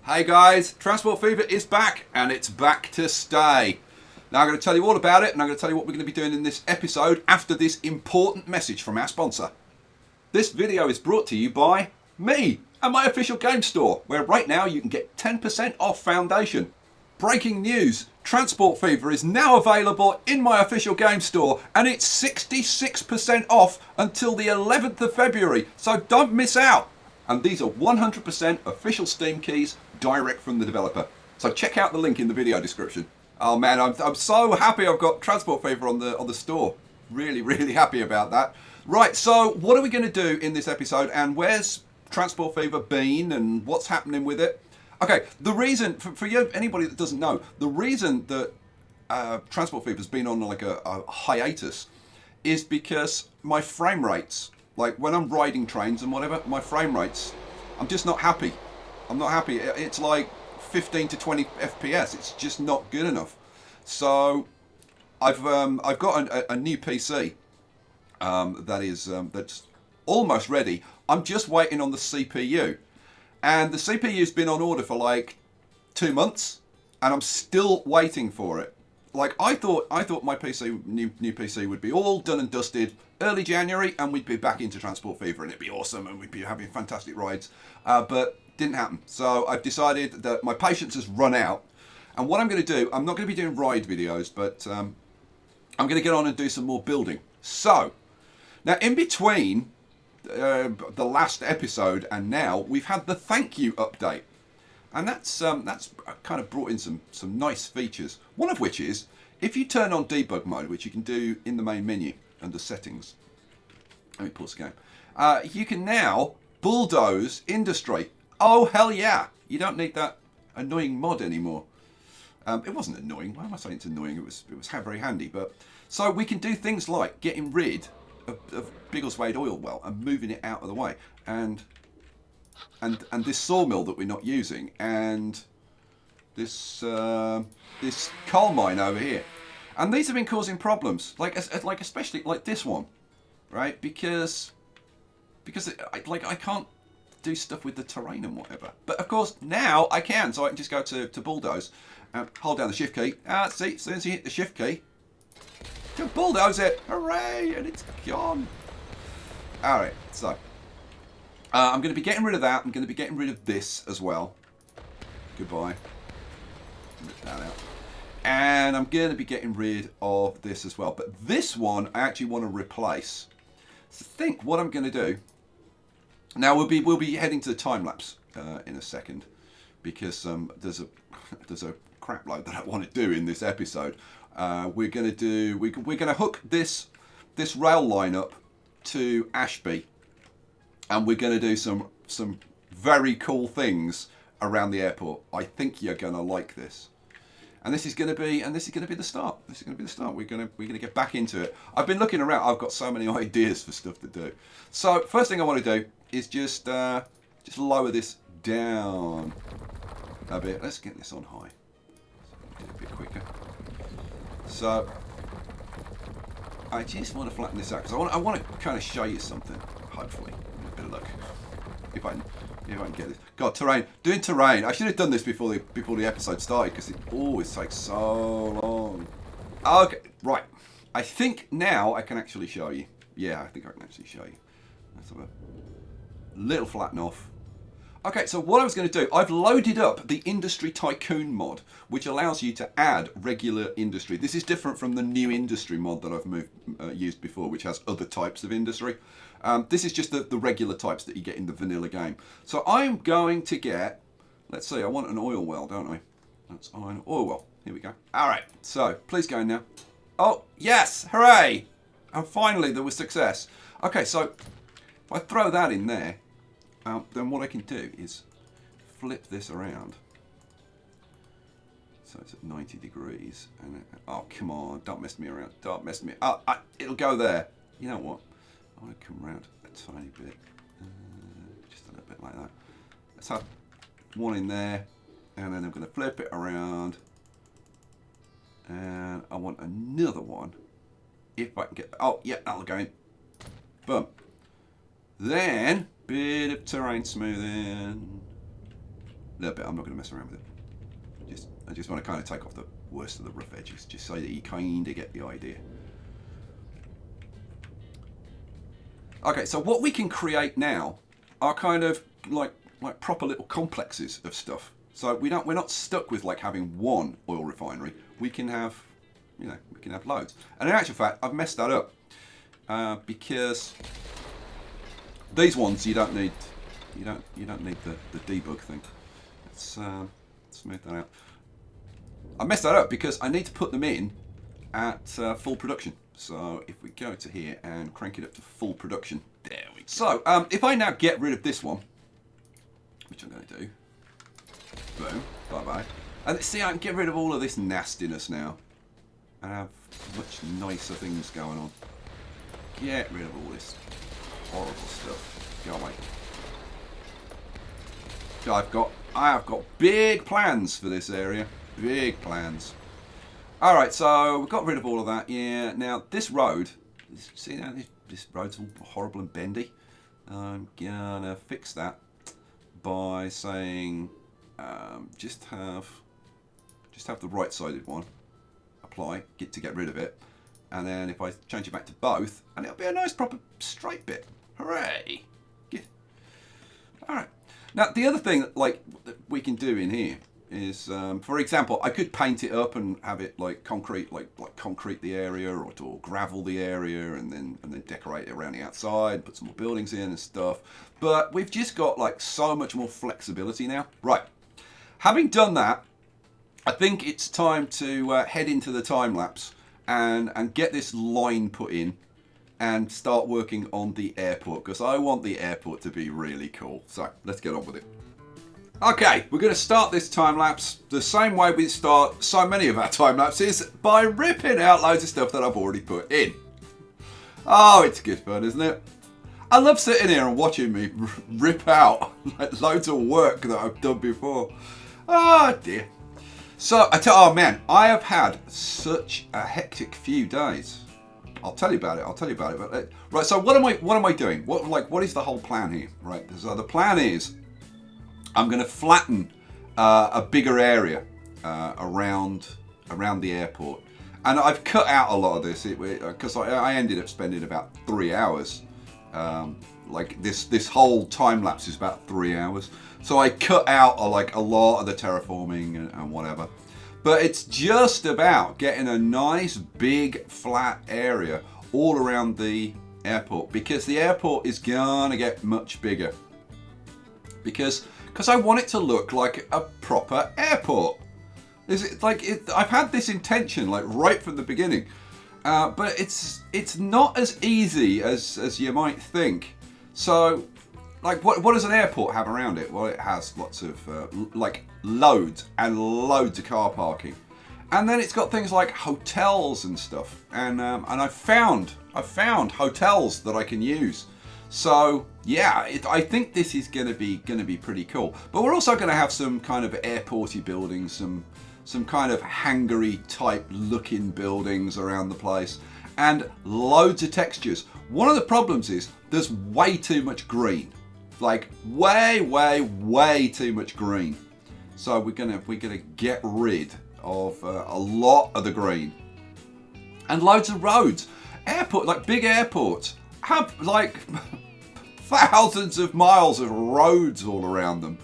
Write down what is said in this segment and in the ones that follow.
Hey guys, Transport Fever is back, and it's back to stay. Now I'm going to tell you all about it, and I'm going to tell you what we're going to be doing in this episode after this important message from our sponsor. This video is brought to you by me and my official game store, where right now you can get 10% off Foundation. Breaking news, Transport Fever is now available in my official game store, and it's 66% off until the 11th of February, so don't miss out. And these are 100% official Steam keys direct from the developer. So check out the link in the video description. Oh man, I'm so happy I've got Transport Fever on the store. Really happy about that. Right, so what are we going to do in this episode, and where's Transport Fever been and what's happening with it? Okay, the reason, for you, anybody that doesn't know, the reason that Transport Fever's been on like a hiatus is because my frame rates, like when I'm riding trains and whatever, my frame rates, I'm just not happy. I'm not happy. It's like 15 to 20 FPS. It's just not good enough. So I've got a new PC that's almost ready. I'm just waiting on the CPU, and the CPU's been on order for like 2 months, and I'm still waiting for it. Like I thought my new PC would be all done and dusted early January, and we'd be back into Transport Fever, and it'd be awesome, and we'd be having fantastic rides. But didn't happen. So I've decided that my patience has run out, and what I'm going to do, I'm not going to be doing ride videos, but I'm going to get on and do some more building. So now, in between the last episode and now, we've had the thank you update. And that's kind of brought in some nice features. One of which is, if you turn on debug mode, which you can do in the main menu under settings. Let me pause the game. You can now bulldoze industry. Oh hell yeah! You don't need that annoying mod anymore. It wasn't annoying. Why am I saying it's annoying? It was very handy. But so we can do things like getting rid of Biggleswade oil well and moving it out of the way, and this sawmill that we're not using, and this coal mine over here, and these have been causing problems, like especially like this one, right? Because I can't do stuff with the terrain and whatever. But of course now I can, so I can just go to bulldoze and hold down the shift key. See, as soon as you hit the shift key, you bulldoze it. Hooray! And it's gone. All right, so. I'm going to be getting rid of that. I'm going to be getting rid of this as well. Goodbye. Rip that out. And I'm going to be getting rid of this as well. But this one I actually want to replace. So I think what I'm going to do. Now we'll be heading to the time lapse in a second, because there's a crap load that I want to do in this episode. We're going to hook this rail line up to Ashby. And we're going to do some very cool things around the airport. I think you're going to like this. And this is going to be the start. This is going to be the start. We're going to get back into it. I've been looking around. I've got so many ideas for stuff to do. So first thing I want to do is just lower this down a bit. Let's get this on high. So do it a bit quicker. So I just want to flatten this out because I want to kind of show you something. Hopefully. Bit of luck, if I can get this. God, terrain. Doing terrain. I should have done this before the episode started, because it always takes so long. Okay, right. I think now I can actually show you. Yeah, I think I can actually show you. Let's have a little flatten off. Okay, so what I was going to do, I've loaded up the Industry Tycoon mod, which allows you to add regular industry. This is different from the new industry mod that I've used before, which has other types of industry. This is just the regular types that you get in the vanilla game. So I'm going to get, let's see, I want an oil well, don't I? That's an oil well. Here we go. All right, so please go now. Oh, yes, hooray! And finally there was success. Okay, so if I throw that in there, then what I can do is flip this around. So it's at 90 degrees. And oh, come on, don't mess me around. Don't mess me. It'll go there. You know what? I want to come around a tiny bit. Just a little bit like that. Let's have one in there. And then I'm going to flip it around. And I want another one. If I can get... Oh, yeah, that'll go in. Boom. Then, bit of terrain smoothing. A little bit. I'm not going to mess around with it. I just want to kind of take off the worst of the rough edges, just so that you kind of get the idea. Okay, so what we can create now are kind of like proper little complexes of stuff. So we're not stuck with like having one oil refinery. We can have, you know, we can have loads. And in actual fact, I've messed that up because these ones you don't need the debug thing. Let's smooth that out. I messed that up because I need to put them in at full production. So if we go to here and crank it up to full production, there we go. So if I now get rid of this one, which I'm going to do, boom, bye bye, and see, I can get rid of all of this nastiness now and have much nicer things going on. Get rid of all this horrible stuff. Go away. I have got big plans for this area. Big plans. Alright, so we've got rid of all of that. Yeah, now this road, see now this road's all horrible and bendy. I'm gonna fix that by saying just have the right-sided one. Apply, get rid of it. And then if I change it back to both, and it'll be a nice proper straight bit. Hooray! Good. Alright. Now the other thing that we can do in here is, for example, I could paint it up and have it like concrete, like concrete the area, or gravel the area, and then decorate it around the outside, put some more buildings in and stuff. But we've just got like so much more flexibility now. Right. Having done that, I think it's time to head into the time lapse and get this line put in and start working on the airport, because I want the airport to be really cool. So let's get on with it. Okay, we're going to start this time lapse the same way we start so many of our time lapses, by ripping out loads of stuff that I've already put in. Oh, it's good fun, isn't it? I love sitting here and watching me rip out like loads of work that I've done before. Oh dear. So oh man, I have had such a hectic few days. I'll tell you about it. But, right. So what am I doing? What is the whole plan here? Right. So the plan is, I'm going to flatten a bigger area around the airport, and I've cut out a lot of this because I ended up spending about 3 hours. Like this whole time lapse is about 3 hours, so I cut out a lot of the terraforming and whatever. But it's just about getting a nice big flat area all around the airport, because the airport is gonna get much bigger. Because I want it to look like a proper airport. I've had this intention like right from the beginning, but it's not as easy as you might think. So, like, what does an airport have around it? Well, it has lots of loads and loads of car parking, and then it's got things like hotels and stuff. And I've found hotels that I can use. So yeah, I think this is gonna be pretty cool. But we're also gonna have some kind of airporty buildings, some kind of hangary type looking buildings around the place, and loads of textures. One of the problems is there's way too much green, like way too much green. So we're gonna get rid of a lot of the green, and loads of roads. Big airports have like thousands of miles of roads all around them,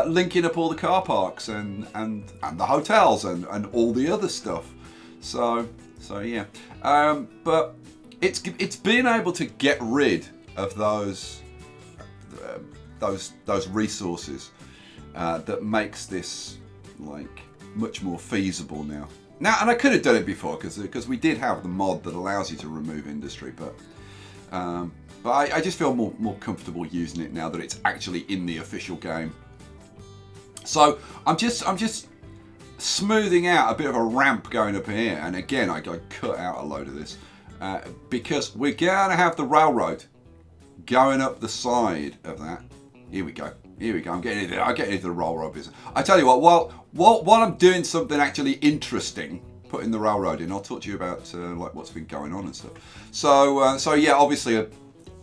linking up all the car parks and the hotels and all the other stuff. So yeah, but it's being able to get rid of those resources that makes this like much more feasible now. And I could have done it before because we did have the mod that allows you to remove industry, but I just feel more comfortable using it now that it's actually in the official game. So I'm just smoothing out a bit of a ramp going up here, and again I cut out a load of this because we're gonna have the railroad going up the side of that. Here we go. I'm getting into the railroad business. I tell you what, while I'm doing something actually interesting, putting the railroad in, I'll talk to you about like what's been going on and stuff. So yeah, obviously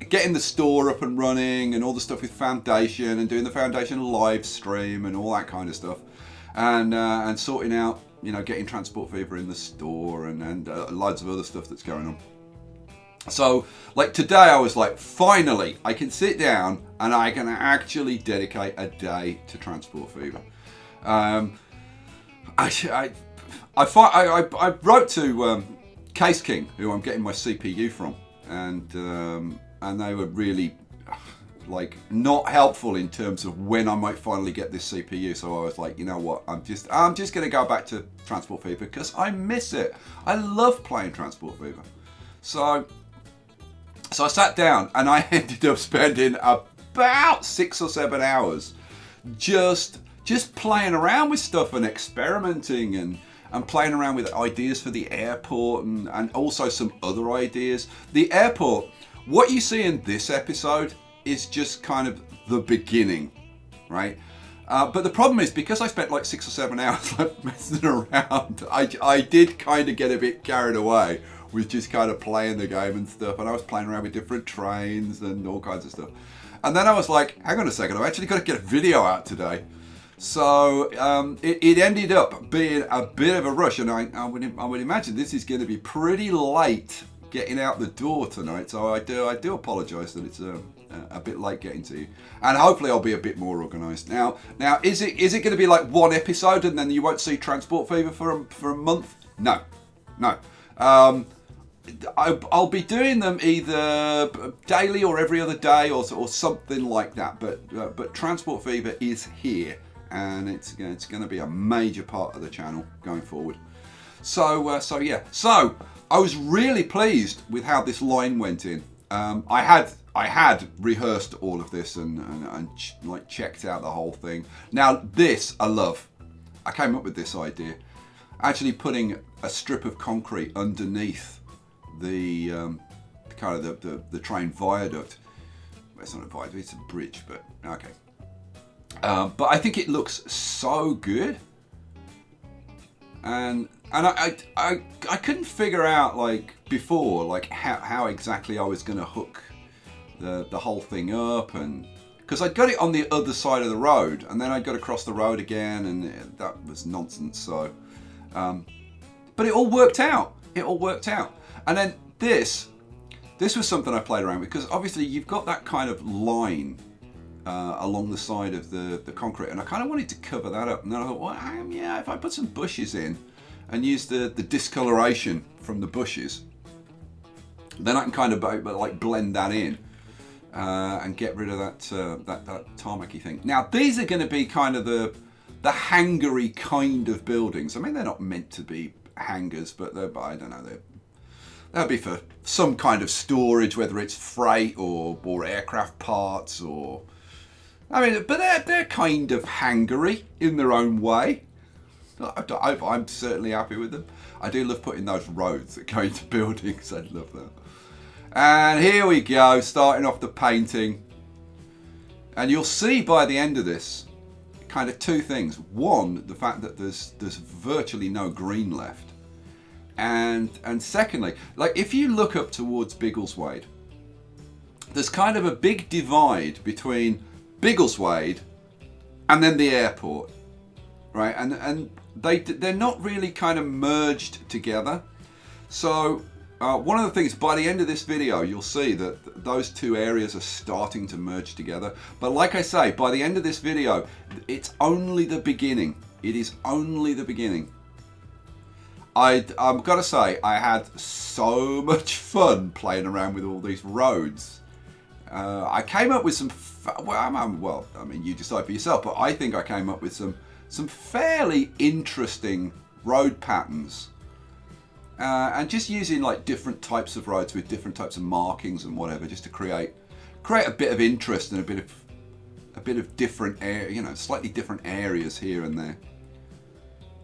getting the store up and running and all the stuff with Foundation and doing the Foundation live stream and all that kind of stuff, and sorting out, you know, getting Transport Fever in the store and loads of other stuff that's going on. So, like today, I was like, finally, I can sit down and I can actually dedicate a day to Transport Fever. I wrote to Case King, who I'm getting my CPU from, and they were really like not helpful in terms of when I might finally get this CPU. So I was like, you know what, I'm just going to go back to Transport Fever because I miss it. I love playing Transport Fever. So I sat down and I ended up spending about 6 or 7 hours just playing around with stuff and experimenting and playing around with ideas for the airport and also some other ideas. The airport, what you see in this episode is just kind of the beginning, right? But the problem is, because I spent like 6 or 7 hours like messing around, I did kind of get a bit carried away with just kind of playing the game and stuff, and I was playing around with different trains and all kinds of stuff. And then I was like, hang on a second, I've actually got to get a video out today. So it ended up being a bit of a rush, and I would imagine this is going to be pretty late getting out the door tonight. So I do apologise that it's a bit late getting to you, and hopefully I'll be a bit more organised. Now is it going to be like one episode and then you won't see Transport Fever for a month? No. I'll be doing them either daily or every other day or something like that. But Transport Fever is here, and it's going to be a major part of the channel going forward. So I was really pleased with how this line went in. I had rehearsed all of this and like checked out the whole thing. Now this I love. I came up with this idea, actually putting a strip of concrete underneath the kind of the train viaduct. It's not a viaduct, it's a bridge, but okay. But I think it looks so good, and I couldn't figure out like before like how exactly I was going to hook the whole thing up, and because I'd got it on the other side of the road and then I'd got to cross the road again, and that was nonsense. So but it all worked out. And then this was something I played around with, because obviously you've got that kind of line along the side of the concrete, and I kind of wanted to cover that up. And then I thought, well, yeah, if I put some bushes in and use the discoloration from the bushes, then I can kind of like blend that in and get rid of that tarmacy thing. Now these are going to be kind of the hangar-y kind of buildings. I mean, they're not meant to be hangars, but I don't know, that'll be for some kind of storage, whether it's freight or aircraft parts, or I mean, but they're kind of hangar-y in their own way. I'm certainly happy with them. I do love putting those roads that go into buildings. I love that. And here we go, starting off the painting, and you'll see by the end of this kind of two things. One, the fact that there's virtually no green left. And secondly, like if you look up towards Biggleswade, there's kind of a big divide between Biggleswade and then the airport, right? And they're not really kind of merged together. So one of the things, by the end of this video, you'll see that those two areas are starting to merge together. But like I say, by the end of this video, it's only the beginning. It is only the beginning. I've got to say, I had so much fun playing around with all these roads. I came up with some, well, I mean, you decide for yourself, but I think I came up with some fairly interesting road patterns. And just using like different types of roads with different types of markings and whatever, just to create a bit of interest and a bit of different slightly different areas here and there.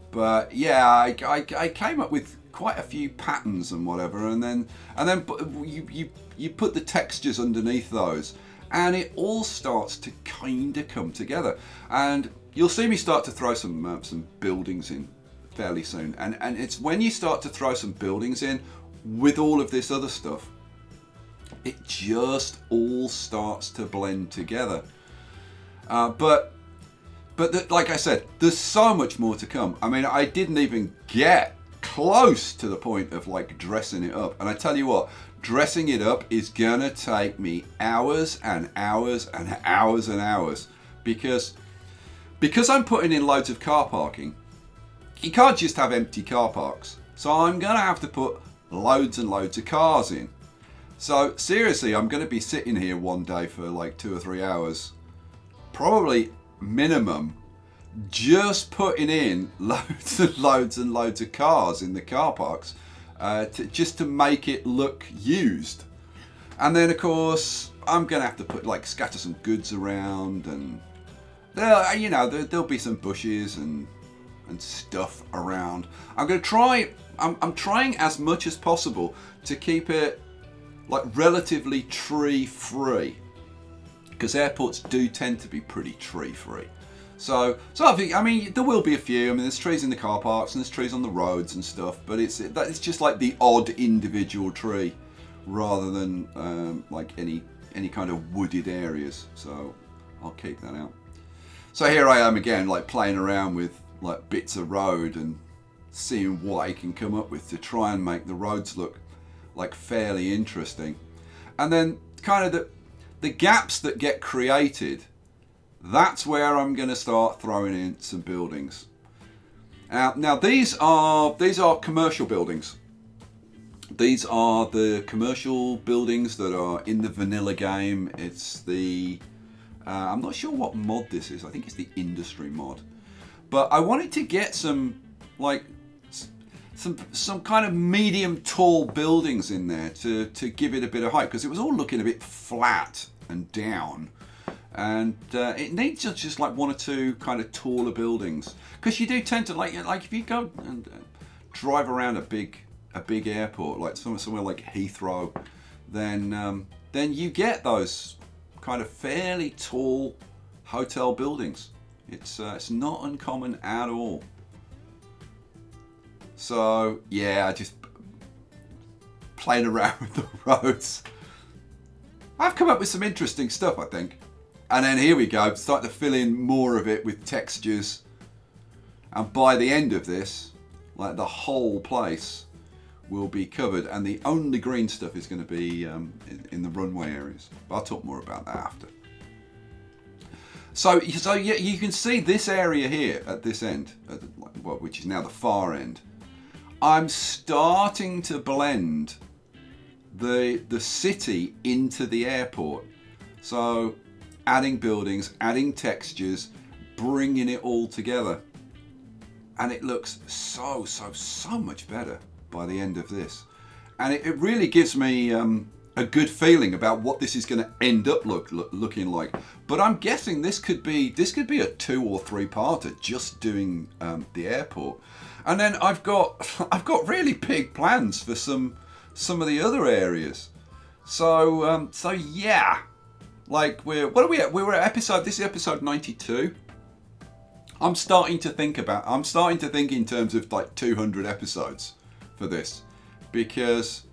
But yeah, I came up with quite a few patterns and whatever, and then you put the textures underneath those, and it all starts to kind of come together. And you'll see me start to throw some buildings in fairly soon, and it's when you start to throw some buildings in with all of this other stuff it just all starts to blend together. But like I said, there's so much more to come. I mean, I didn't even get close to the point of like dressing it up. And I tell you what, dressing it up is gonna take me hours and hours and hours and hours, because I'm putting in loads of car parking. You can't just have empty car parks. So I'm gonna have to put loads and loads of cars in. So seriously, I'm gonna be sitting here one day for like 2 or 3 hours, probably minimum, just putting in loads and loads and loads of cars in the car parks, just to make it look used. And then of course I'm gonna have to put like scatter some goods around, and there'll be some bushes and stuff around. I'm gonna try. I'm trying as much as possible to keep it like relatively tree free, because airports do tend to be pretty tree free. So I think, I mean, there will be a few. I mean, there's trees in the car parks and there's trees on the roads and stuff, but it's just like the odd individual tree, rather than like any kind of wooded areas. So I'll keep that out. So here I am again, like playing around with like bits of road and seeing what I can come up with to try and make the roads look like fairly interesting. And then kind of the gaps that get created, that's where I'm going to start throwing in some buildings. Now these are commercial buildings. These are the commercial buildings that are in the vanilla game. It's the I'm not sure what mod this is. I think it's the industry mod. But I wanted to get some like some kind of medium tall buildings in there to give it a bit of height, because it was all looking a bit flat and down, and it needs just like 1 or 2 kind of taller buildings, because you do tend to like if you go and drive around a big airport like somewhere like Heathrow, then you get those kind of fairly tall hotel buildings. It's not uncommon at all. So yeah, I just playing around with the roads. I've come up with some interesting stuff, I think. And then here we go, start to fill in more of it with textures. And by the end of this, like the whole place will be covered, and the only green stuff is going to be in the runway areas. But I'll talk more about that after. So yeah, you can see this area here at this end, which is now the far end. I'm starting to blend the city into the airport. So adding buildings, adding textures, bringing it all together. And it looks so much better by the end of this. And it really gives me a good feeling about what this is going to end up looking like. But I'm guessing this could be a 2 or 3-parter, just doing the airport. And then I've got really big plans for some of the other areas. So yeah, like what are we at? We were at this is episode 92. I'm starting to think in terms of like 200 episodes for this, because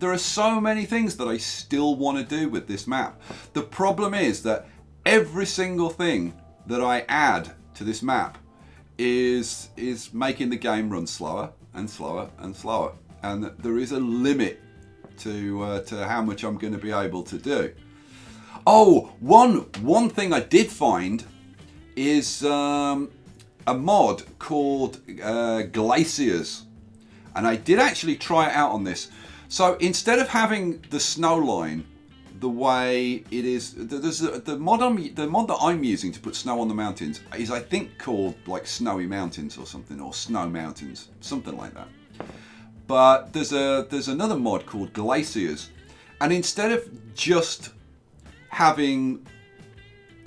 there are so many things that I still want to do with this map. The problem is that every single thing that I add to this map is making the game run slower and slower and slower, and there is a limit to how much I'm going to be able to do. Oh, one thing I did find is a mod called Glaciers, and I did actually try it out on this. So instead of having the snow line the way it is, there's the mod that I'm using to put snow on the mountains is, I think, called like Snowy Mountains or something, or Snow Mountains, something like that. But there's another mod called Glaciers, and instead of just having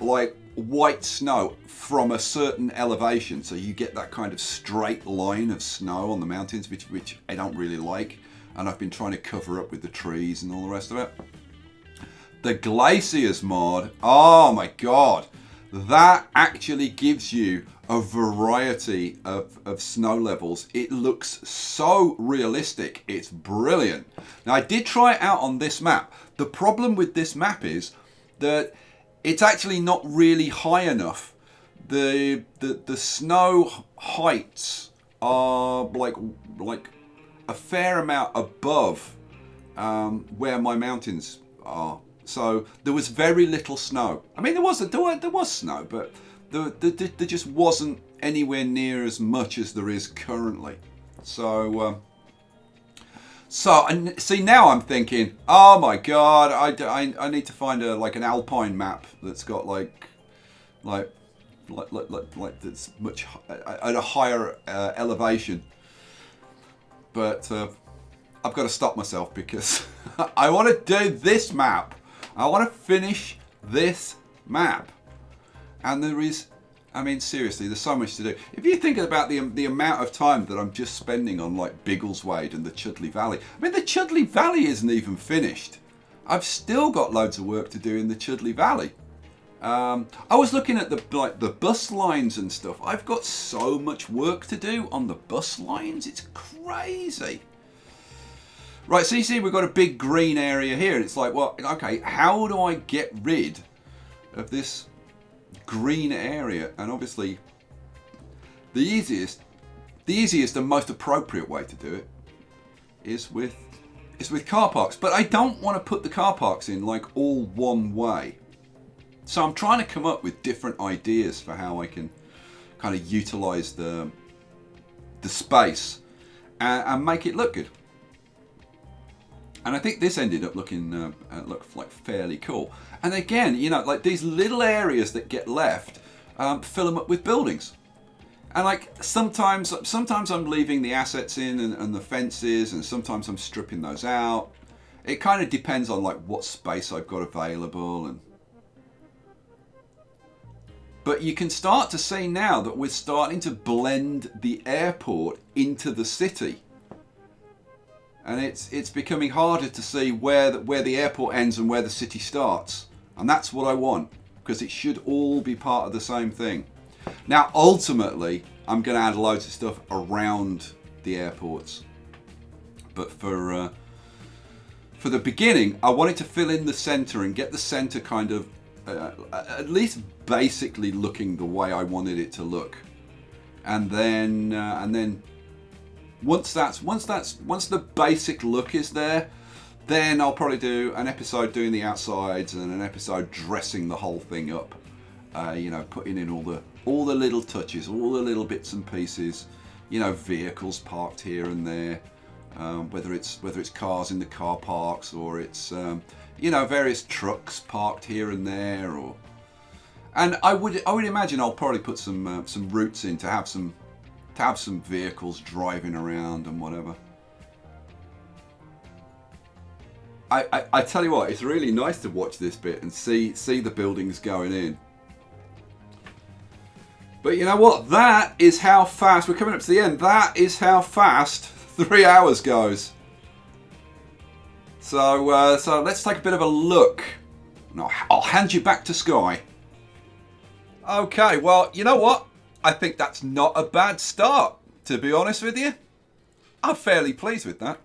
like white snow from a certain elevation, so you get that kind of straight line of snow on the mountains, which I don't really like, and I've been trying to cover up with the trees and all the rest of it. The Glaciers mod, oh my god, that actually gives you a variety of snow levels. It looks so realistic. It's brilliant. Now, I did try it out on this map. The problem with this map is that it's actually not really high enough. The snow heights are like a fair amount above where my mountains are. So there was very little snow. I mean, there was snow, but there just wasn't anywhere near as much as there is currently. So and see, now I'm thinking, oh my god, I need to find an alpine map that's got like that's much at a higher elevation. But I've got to stop myself because I want to do this map. I want to finish this map. And there is, I mean, seriously, there's so much to do. If you think about the amount of time that I'm just spending on like Biggleswade and the Chudley Valley. I mean, the Chudley Valley isn't even finished. I've still got loads of work to do in the Chudley Valley. I was looking at the bus lines and stuff. I've got so much work to do on the bus lines. It's crazy. Right, so you see we've got a big green area here. And it's like, well, okay, how do I get rid of this green area? And obviously, the easiest and most appropriate way to do it is with car parks. But I don't want to put the car parks in like all one way. So I'm trying to come up with different ideas for how I can kind of utilize the space and make it look good. And I think this ended up looking like fairly cool. And again, you know, like these little areas that get left, fill them up with buildings. And like sometimes I'm leaving the assets in and the fences, and sometimes I'm stripping those out. It kind of depends on like what space I've got available. But you can start to see now that we're starting to blend the airport into the city. And it's becoming harder to see where the airport ends and where the city starts. And that's what I want, because it should all be part of the same thing. Now, ultimately, I'm going to add loads of stuff around the airports. But for the beginning, I wanted to fill in the centre and get the centre kind of at least basically looking the way I wanted it to look. And then once the basic look is there, then I'll probably do an episode doing the outsides and an episode dressing the whole thing up. You know, putting in all the little touches, all the little bits and pieces. You know, vehicles parked here and there, whether it's cars in the car parks or it's you know, various trucks parked here and there, and I would imagine I'll probably put some routes in to have some vehicles driving around and whatever. I tell you what, it's really nice to watch this bit and see the buildings going in. But you know what? That is how fast we're coming up to the end. That is how fast 3 hours goes. So let's take a bit of a look. No, I'll hand you back to Skye. Okay, well, you know what? I think that's not a bad start, to be honest with you. I'm fairly pleased with that.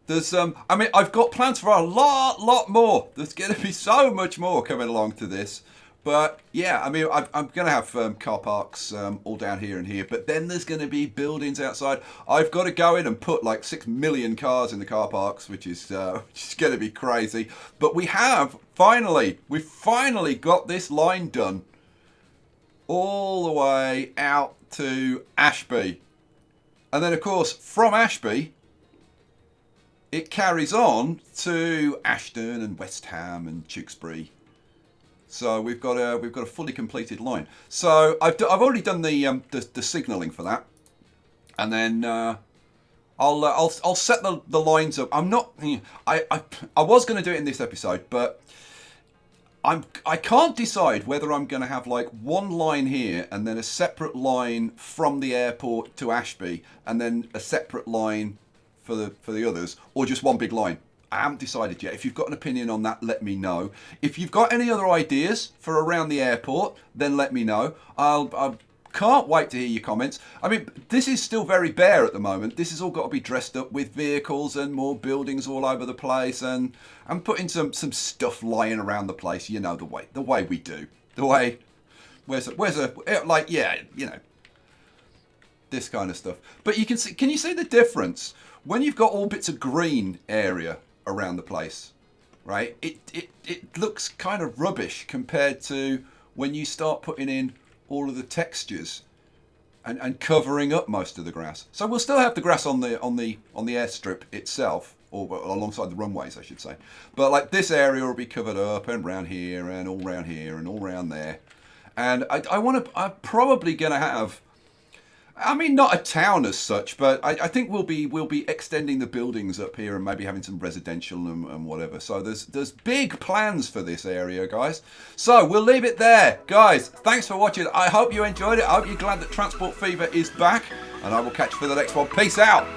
There's I mean, I've got plans for a lot more. There's going to be so much more coming along to this. But yeah, I mean, I'm going to have car parks all down here and here, but then there's going to be buildings outside. I've got to go in and put like 6 million cars in the car parks, which is going to be crazy. But we've finally got this line done all the way out to Ashby. And then, of course, from Ashby, it carries on to Ashton and West Ham and Tewkesbury. So we've got a fully completed line. So I've already done the signalling for that, and then I'll set the lines up. I'm not. I was going to do it in this episode, but I can't decide whether I'm going to have like one line here and then a separate line from the airport to Ashby, and then a separate line for the others, or just one big line. I haven't decided yet. If you've got an opinion on that, let me know. If you've got any other ideas for around the airport, then let me know. I can't wait to hear your comments. I mean, this is still very bare at the moment. This has all got to be dressed up with vehicles and more buildings all over the place, and I'm putting some stuff lying around the place. You know, the way we do. The way, where's a like, yeah, you know, this kind of stuff. But you can see, can you see the difference when you've got all bits of green area around the place, right? It looks kind of rubbish compared to when you start putting in all of the textures and covering up most of the grass. So we'll still have the grass on the airstrip itself, or alongside the runways, I should say. But like this area will be covered up, and round here, and all round here, and all round there. And I'm probably gonna have, I mean, not a town as such, but I think we'll be extending the buildings up here and maybe having some residential and whatever. So there's big plans for this area, guys. So we'll leave it there, guys. Thanks for watching. I hope you enjoyed it. I hope you're glad that Transport Fever is back, and I will catch you for the next one. Peace out.